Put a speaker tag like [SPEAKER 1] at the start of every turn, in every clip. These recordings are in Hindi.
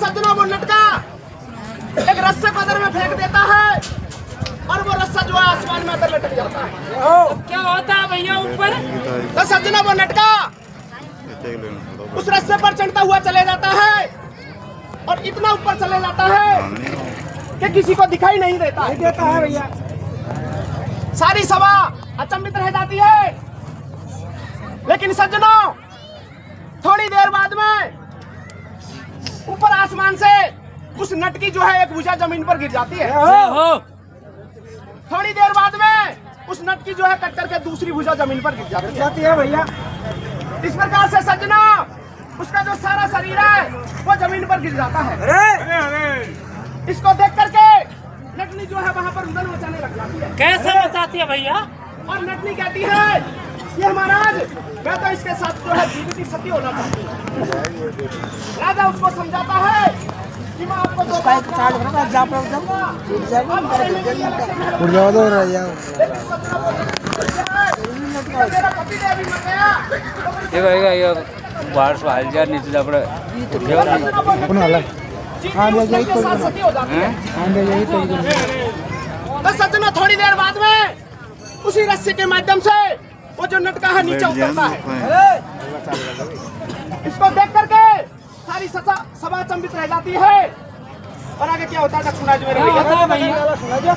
[SPEAKER 1] सज्जनों वो लटका एक रस्से पदर में फेंक देता है और वो रस्सा जो है आसमान में अंदर लटक जाता है।
[SPEAKER 2] क्या होता है भैया ऊपर?
[SPEAKER 1] तो सज्जनों वो लटका उस रस्से पर चढ़ता हुआ चले जाता है और इतना ऊपर चले जाता है कि किसी को दिखाई नहीं देता है भैया। सारी सभा अचंभित रह जाती है। लेकिन सज्जनों थोड़ी देर बाद में ऊपर आसमान से उस नटकी जो है एक भुजा जमीन पर गिर जाती है। थोड़ी देर बाद में उस नटकी जो है कट करके दूसरी भुजा जमीन पर गिर जाती है भैया। इस प्रकार से सज्जनों उसका जो सारा शरीर है वो जमीन पर गिर जाता है। इसको देख करके नटनी जो है वहाँ पर उधर मचाने लग जाती है।
[SPEAKER 2] कैसे मचाती है भैया?
[SPEAKER 1] और नटनी कहती है ये महाराज मैं तो इसके साथ जो है जीवित की सती होना चाहती हूँ। राजा उसको समझाता है कि मैं आपको दो बात
[SPEAKER 3] बारह हजार नीचे अपने
[SPEAKER 1] सज्जनों थोड़ी देर बाद में उसी रस्सी के माध्यम से वो जो नटका है नीचे उतरता है। इसको देख करके सारी सभा अचंभित रह जाती है। और आगे क्या होता है सुना जो मेरे भैया।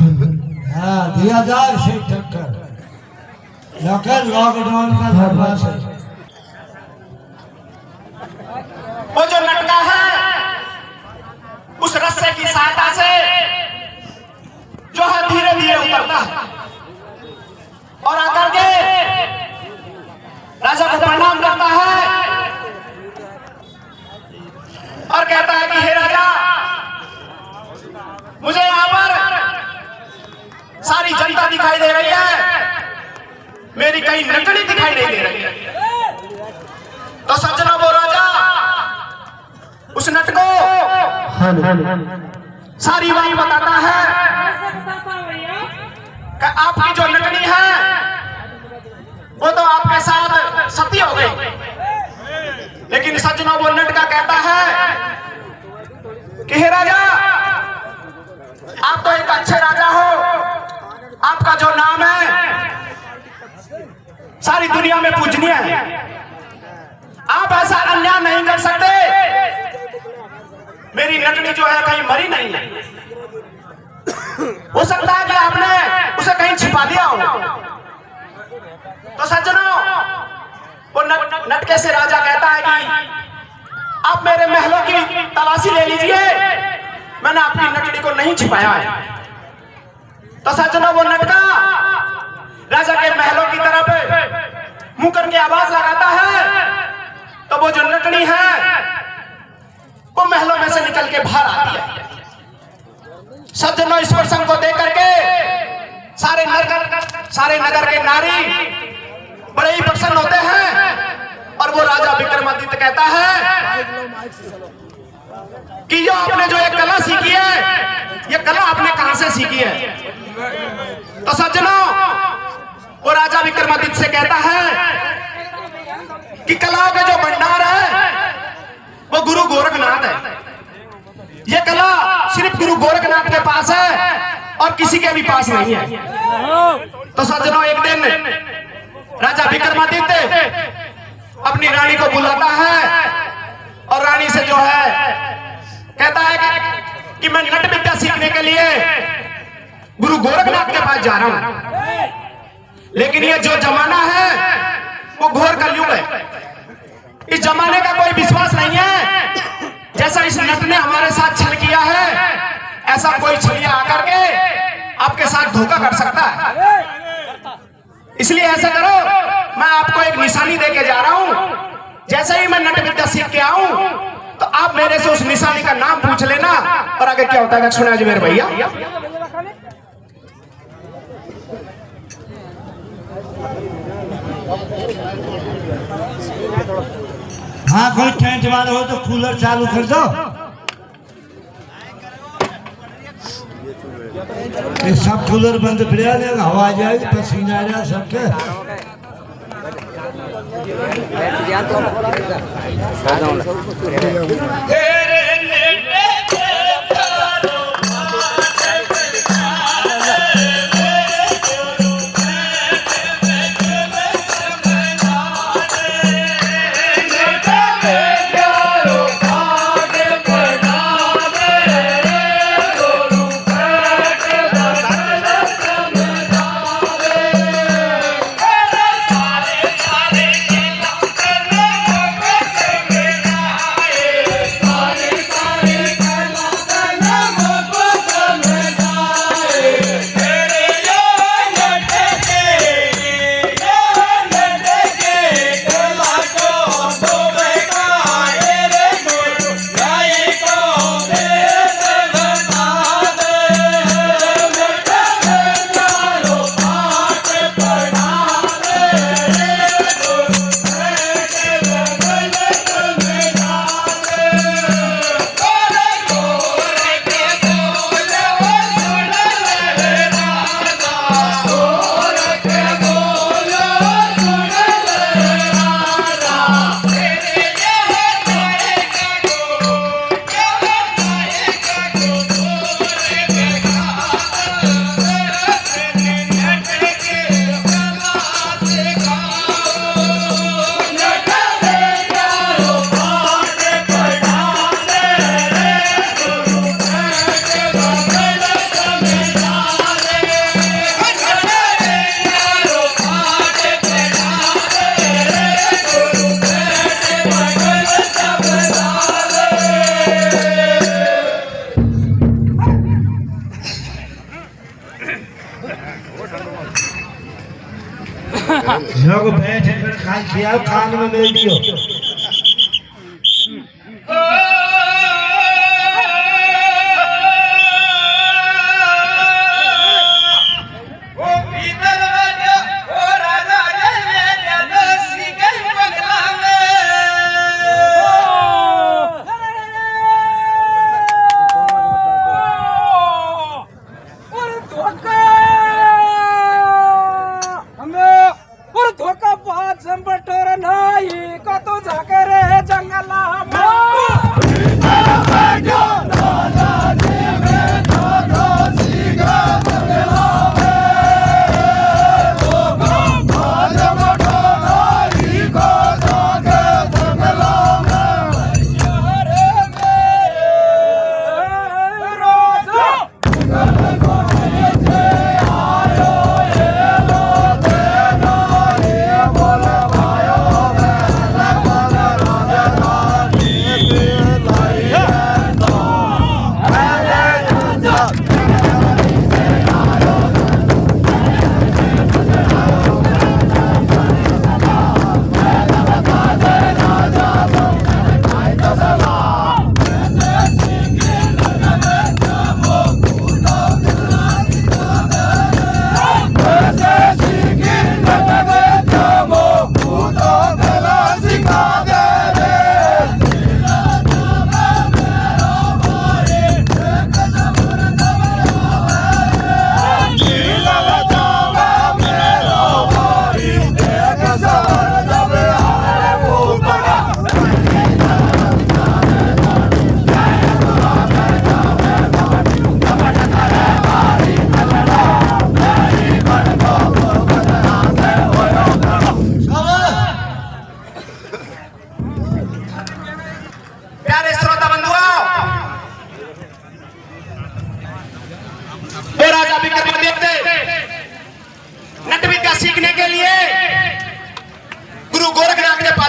[SPEAKER 4] हाँ दिया जाए से टक्कर लेकिन लॉकडाउन का धरवा से
[SPEAKER 1] वो जो लटका है उस रस्से की सहायता से जो है धीरे धीरे उतरता है और आकर के राजा को प्रणाम करता है और कहता है कि हे राजा, मुझे यहाँ पर सारी जनता दिखाई दे रही है, मेरी कहीं नकली दिखाई नहीं दे रही है। तो सज्जनों, वो राजा उस नट को सारी बात बताता है कि आपकी जो नटनी है वो तो आपके साथ सती हो गई। लेकिन सज्जनों, वो नट का कहता है कि हे राजा, आप तो एक अच्छे राजा हो, आपका जो नाम है सारी दुनिया में पूजनीय है, आप ऐसा अन्याय नहीं कर सकते। मेरी नटनी जो है कहीं मरी नहीं है, हो सकता है कि आपने उसे कहीं छिपा दिया हो। तो सज्जनों, वो नटके से राजा कहता है कि आप मेरे महलों की तलाशी ले लीजिए, मैंने अपनी नटनी को नहीं छिपाया है। तो सज्जनों, वो नटका राजा के महलों की तरफ मुंह करके आवाज लगाता है, तो वो जो नटनी है वो महलों में से निकल के बाहर आती है। सज्जनों, इस प्रसंग को देख करके सारे नगर के नारी बड़े ही प्रसन्न होते हैं और वो राजा विक्रमादित्य कहता है कि जो आपने जो ये कला सीखी है, ये कला आपने कहां से सीखी है? तो सज्जनों, वो राजा विक्रमादित्य से कहता है कि कलाओं के जो भंडार है वो गुरु गोरखनाथ है। ये कला सिर्फ गुरु गोरखनाथ के पास है और किसी के भी पास नहीं है। तो सज्जनों, एक दिन राजा विक्रमादित्य अपनी रानी को बुलाता है और रानी से जो है कहता है कि मैं नट विद्या सीखने के लिए गुरु गोरखनाथ के पास जा रहा हूं। लेकिन ये जो जमाना है वो घोर कलयुग है, इस जमाने का कोई विश्वास नहीं है। जैसा इस नट ने हमारे साथ छल किया है, ऐसा कोई छलिया आकर के आपके साथ धोखा कर सकता है। इसलिए ऐसा करो, मैं आपको एक निशानी देके जा रहा हूं, जैसे ही मैं नट विद्या सीख के आऊं तो आप मेरे से उस निशानी का नाम पूछ लेना और आगे क्या होता है सुना जी मेरे भैया।
[SPEAKER 4] हाँ, कोई टेंट वाला हो तो कूलर चालू कर दो। ये सब कूलर बंद पड़ा है, हवा जाएगी, पसीना आ रहा सबके। लोग बैठ कर खाई खिया खान में मिल दियो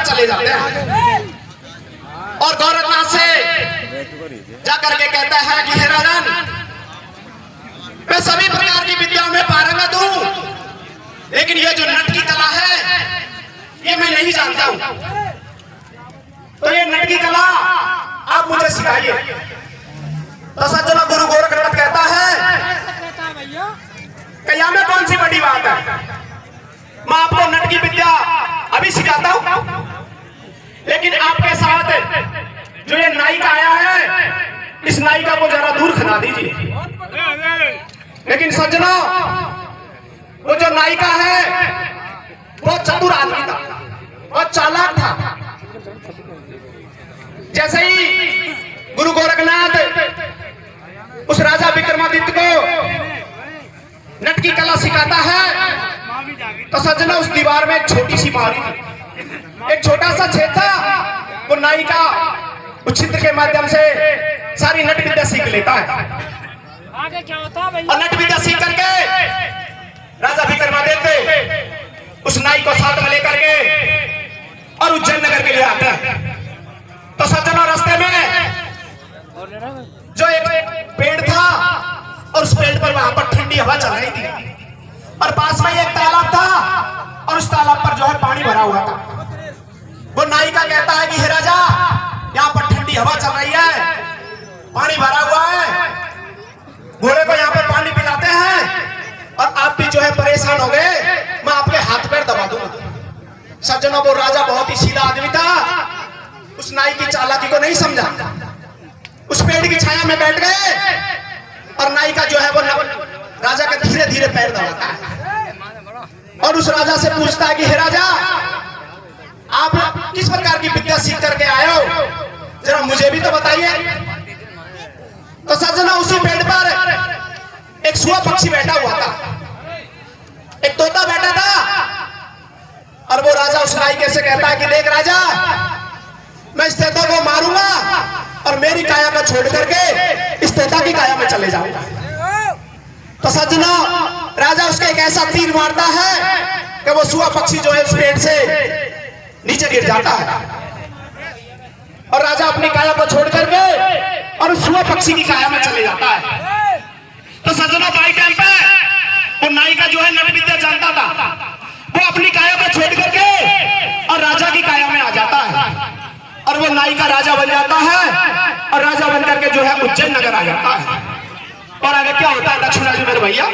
[SPEAKER 1] चले जाते हैं और गोरखनाथ से जाकर के कहता है कि हे राजन, मैं सभी प्रकार की विद्याओं में पारंगत हूं, लेकिन ये जो नट की कला है ये मैं नहीं जानता हूं, तो ये नट की कला आप मुझे सिखाइए। तो सज्जनों, गुरु गोरखनाथ कहता है कया में कौन सी बड़ी बात है, मैं आपको नट की विद्या अभी सिखाता हूं, लेकिन आपके साथ जो ये नायिका आया है इस नायिका को जरा दूर खड़ा दीजिए। लेकिन सज्जनों, वो जो नायिका है बहुत चतुर आदमी था, बहुत चालाक था। जैसे ही गुरु गोरखनाथ उस राजा विक्रमादित्य को नट की कला सिखाता है, तो सज्जनों उस दीवार में एक छोटी सी बारी थी, एक छोटा सा छेद था। वो नायिका उस चित्र के माध्यम से सारी नट विद्या सीख लेता है।
[SPEAKER 2] आगे क्या होता भैया?
[SPEAKER 1] और नट विद्या सीख करके राजा विक्रमादित्य उस नाई को साथ में लेकर के और उज्जैन नगर के लिए आता है। तो सज्जनों, रास्ते में जो एक पेड़ था और उस पेड़ पर वहां पर ठंडी हवा चल रही थी, और पास में एक तालाब था और उस तालाब पर जो है पानी भरा हुआ था। वो नायिका कहता है कि हे राजा, यहाँ पर ठंडी हवा चल रही है, पानी भरा हुआ है, घोड़े को यहाँ पर पानी पिलाते हैं और आप भी जो है परेशान हो गए, मैं आपके हाथ पैर दबा दूंगा। सज्जनों, वो राजा बहुत ही सीधा आदमी था, उस नाई की चालाकी को नहीं समझा। उस पेड़ की छाया में बैठ गए और नायिका जो है वो राजा का धीरे धीरे पैर दबाता है और उस राजा से पूछता है कि हे राजा, आप किस प्रकार की विद्या सीख करके आए हो, जरा मुझे भी तो बताइए। तो सज्जनों, उसी पेड़ पर एक सुआ पक्षी बैठा हुआ था, एक तोता बैठा था, और वो राजा उस नायिका से कहता है कि देख राजा, मैं इस तोता को मारूंगा और मेरी काया को छोड़ करके इस तोता की काया में चले जाऊंगा। तो सज्जनों, राजा उसके एक ऐसा तीर मारता है कि वो सुआ पक्षी जो है उस पेड़ से नीचे गिर जाता है और राजा अपनी काया को छोड़ करके और उस सुआ पक्षी की काया में चले जाता है। तो सज्जनों, बाई टाइम पे वो नाई का राजा बन जाता है और राजा बन करके जो है उज्जैन नगर आ जाता है। और आगे क्या होता है लक्ष्मण जी मेरे भैया?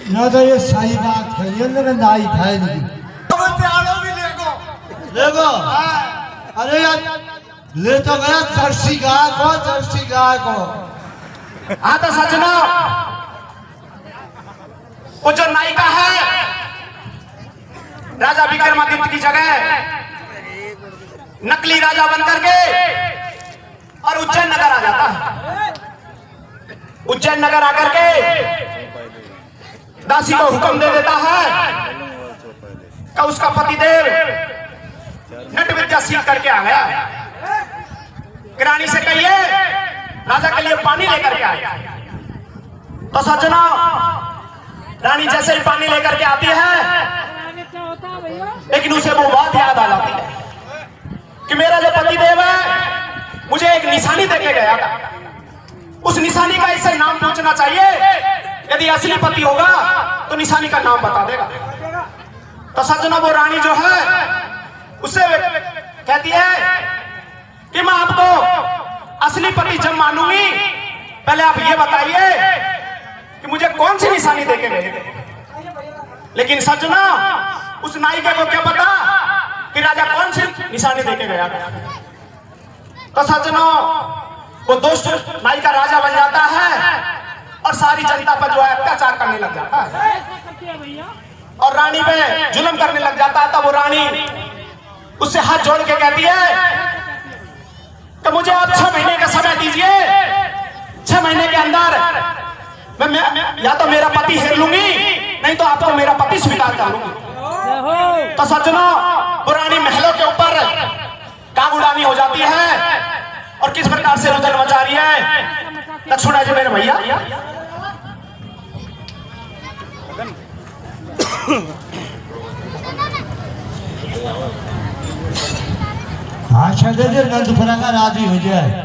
[SPEAKER 4] ना तो ये सही बात है, ये नाई है नहीं लेगो। अरे यार ले तो गया जर्सी गाय को।
[SPEAKER 1] हाँ तो सजना वो जो नायिका है राजा विक्रमादित्य की जगह नकली राजा बनकर के और उज्जैन नगर आ जाता है। उज्जैन नगर आकर के दासी को हुक्म दे देता है कि उसका पतिदेव नट विद्या सीख करके आ गया, रानी से कहिए राजा के लिए पानी लेकर के आए। तो सज्जनों, रानी जैसे ही पानी लेकर के आती है,
[SPEAKER 2] क्या होता है भैया?
[SPEAKER 1] लेकिन उसे वो बात याद आ जाती है कि मेरा जो पतिदेव है मुझे एक निशानी देके गया था, उस निशानी का इससे नाम पूछना चाहिए, यदि असली पति होगा तो निशानी का नाम बता देगा। तो सज्जनों, वो रानी जो है उससे कहती है कि मैं आपको असली पति जब मानूंगी, पहले आप ये बताइए कि मुझे कौन सी निशानी देके गए थे। लेकिन सज्जनों, उस नायिका को क्या पता कि राजा कौन सी निशानी देके गया था। तो सज्जनों, वो दुष्ट नायिका राजा बन जाता है और सारी जनता पर जो है अत्याचार करने लग जाता है और रानी पे जुल्म करने लग जाता है। तब वो रानी उससे हाथ जोड़ के कहती है कि मुझे आप 6 महीने का समय दीजिए, 6 महीने के अंदर मैं या तो मेरा पति हेर लूंगी, नहीं तो आपको मेरा पति स्वीकार कर लूंगी। तो सज्जनों, वो रानी महलों के ऊपर काग उड़ानी हो जाती है और किस प्रकार से रुदन मचा रही है। लक्ष्मण जी मेरे भैया,
[SPEAKER 4] आशा दे दे नंदपुरा का राजी हो जाए।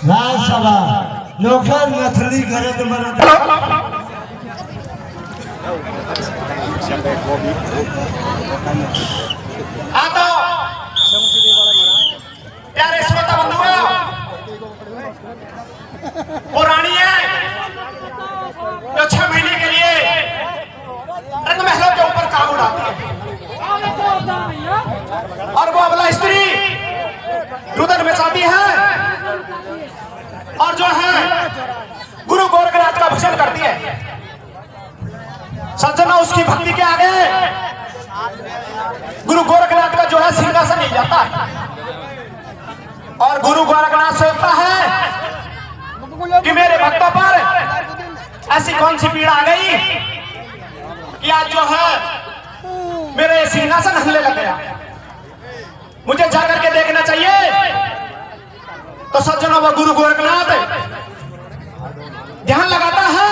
[SPEAKER 4] राजसभा लोकल मथली गरज मरद
[SPEAKER 1] हाँ तो प्यारे श्रोता बंधुओं, वो रानी है जो 6 महीने के लिए रंग महलों के ऊपर काम उड़ाती है, और वो अबला स्त्री रुदन मचाती है, और जो है गुरु गोरखनाथ का भजन करती है। सज्जनों, उसकी भक्ति के आगे गुरु गोरखनाथ का जो है सिंहासन हिल जाता है, और गुरु गोरखनाथ सोचता है कि मेरे भक्तों पर ऐसी कौन सी पीड़ा आ गई कि आज जो है मेरे सिंहासन हिलने लग गया, मुझे जाकर के देखना चाहिए। तो सज्जनों, वो गुरु गोरखनाथ ध्यान लगाता है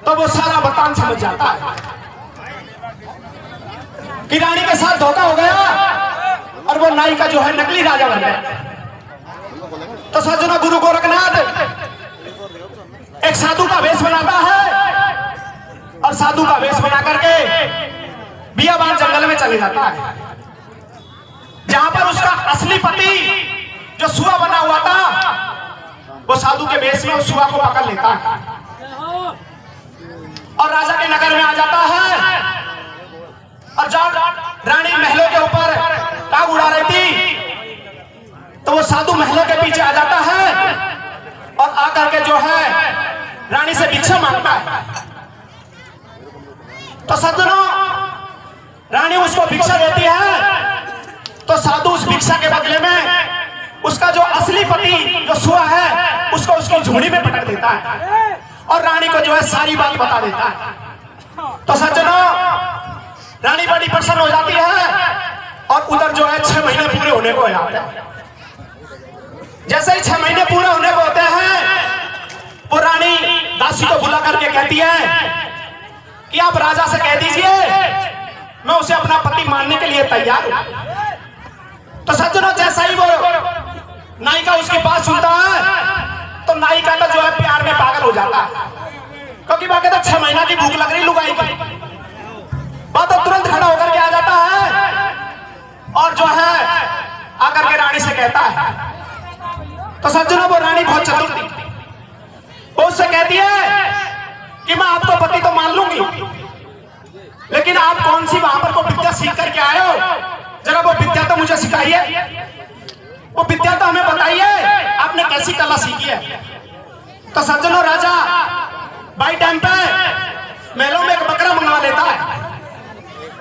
[SPEAKER 1] तो वो सारा वृतांत समझ जाता है कि रानी के साथ धोखा हो गया और वो नाई का जो है नकली राजा बन गया। तो सज्जनों, गुरु गोरखनाथ एक साधु का वेश बनाता है, और साधु का वेश बना करके बियाबान जंगल में चले जाता है, जहां पर उसका असली पति जो सुआ बना हुआ था, वो साधु के वेश में उस सुआ को पकड़ लेता है और राजा के नगर में आ जाता है। और जब रानी महलों के ऊपर टांग उड़ा रही थी, तो वो साधु महलों के पीछे आ जाता है और आकर के जो है रानी से भिक्षा मांगता है। तो सज्जनों, रानी उसको भिक्षा देती है, तो साधु उस भिक्षा के बदले में उसका जो असली पति जो सुआ है उसको उसकी झोली में पटक देता है और रानी को जो है सारी बात बता देता है। तो सज्जनों, रानी बड़ी प्रसन्न हो जाती है और उधर जो है 6 महीने पूरे होने को जाते हैं। जैसे ही 6 महीने पूरे होने को होते हैं, वो रानी दासी को बुला करके कहती है कि आप राजा से कह दीजिए मैं उसे अपना पति मानने के लिए तैयार हूं। तो सज्जनों, जैसा ही वो नाई का उसकी बात सुनता है, तो नाई का जो है प्यार में पागल हो जाता है, क्योंकि बाकी तो 6 महीना की भूख लग रही लुगाई की बात, तो तुरंत खड़ा होकर के आ जाता है और जो है आकर के रानी से कहता है। तो सज्जनों, वो रानी बहुत चतुर थी, वो उससे कहती है कि मैं आपको पति तो मान लूंगी, लेकिन आप कौन सी वहां पर वो विद्या सीख करके आए हो, जरा वो विद्या तो मुझे सिखाइए, वो विद्या तो हमें बताइए, आपने कैसी कला सीखी है। तो सज्जनों, राजा बाई टाइम पे महलों में एक बकरा मंगवा लेता है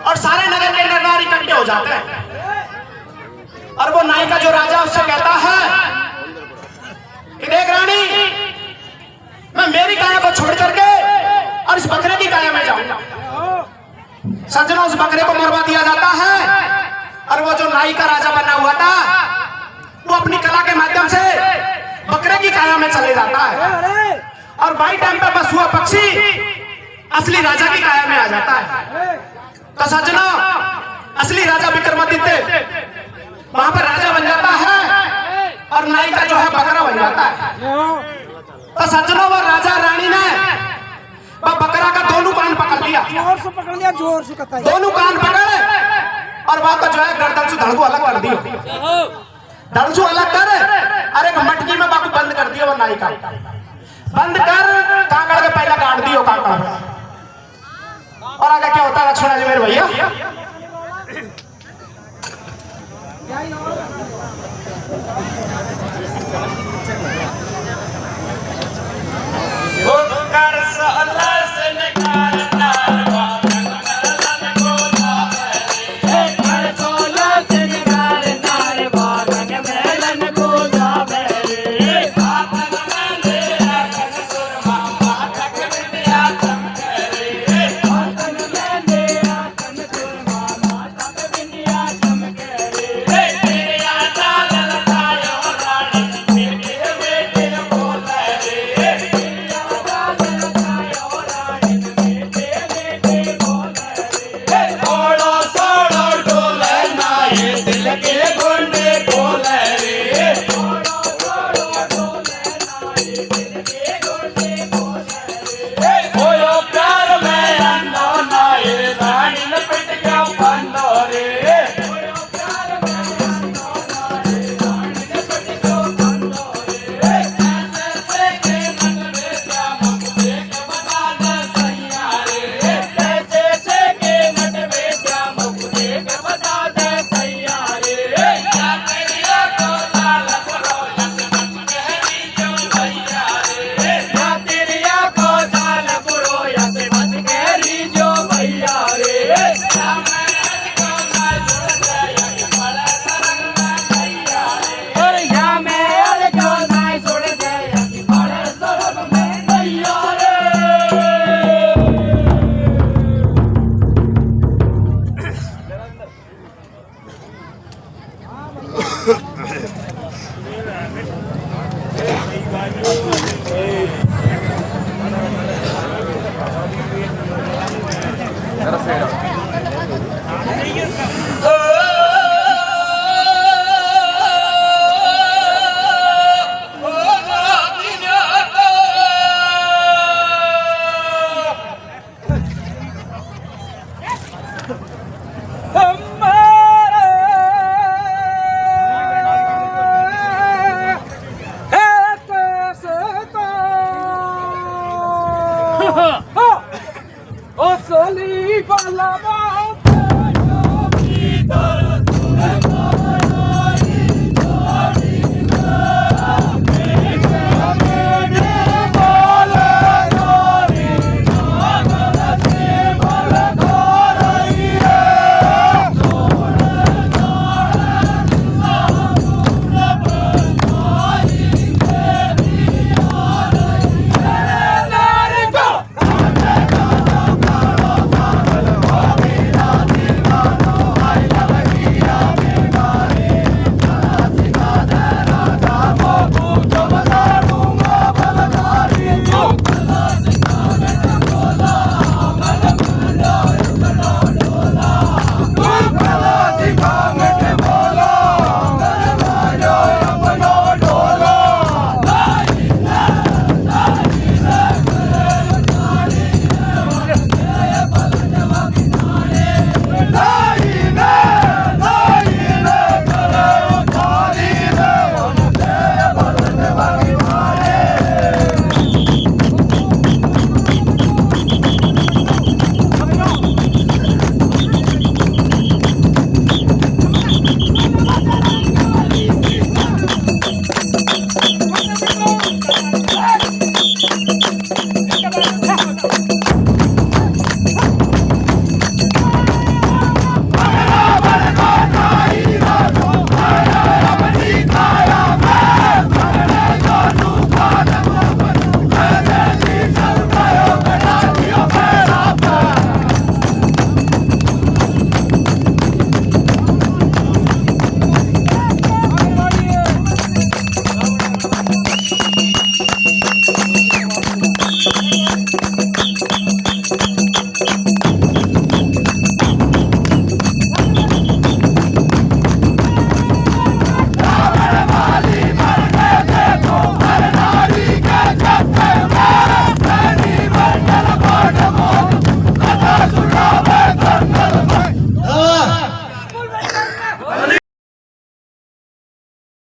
[SPEAKER 1] और सारे नगर के नर नारी इकट्ठे हो जाते हैं, और वो नाई का जो राजा उससे कहता है कि देख रानी, मैं मेरी काया को छोड़ करके और इस बकरे की काया में जाऊंगा। सज्जनों, उस बकरे को मरवा दिया जाता है और वो जो नाई का राजा बना हुआ था वो अपनी कला के माध्यम से बकरे की काया में चले जाता है, और बाई टाइम पर बस हुआ पक्षी असली राजा की काया में आ जाता है। तो सज्जनों, असली राजा विक्रमादित्य वहां पर राजा बन जाता है और नाई का जो है बकरा बन जाता है। तो सज्जनों, वो राजा रानी ने वो बकरा का दोनों कान पकड़ लिया, जोर से पकड़ लिया, जोर से कतई दोनों कान पकड़, और वहां को जो है गर्दन से धड़कू अलग कर दिया, धड़सू अलग कर, अरे मटकी में बाकी बंद कर दिया, वो नाई का बंद कर, कांकड़ के पहले काट दियो कांकड़। और आगे क्या होता है लक्ष्मण जी मेरे भैया?
[SPEAKER 3] आपको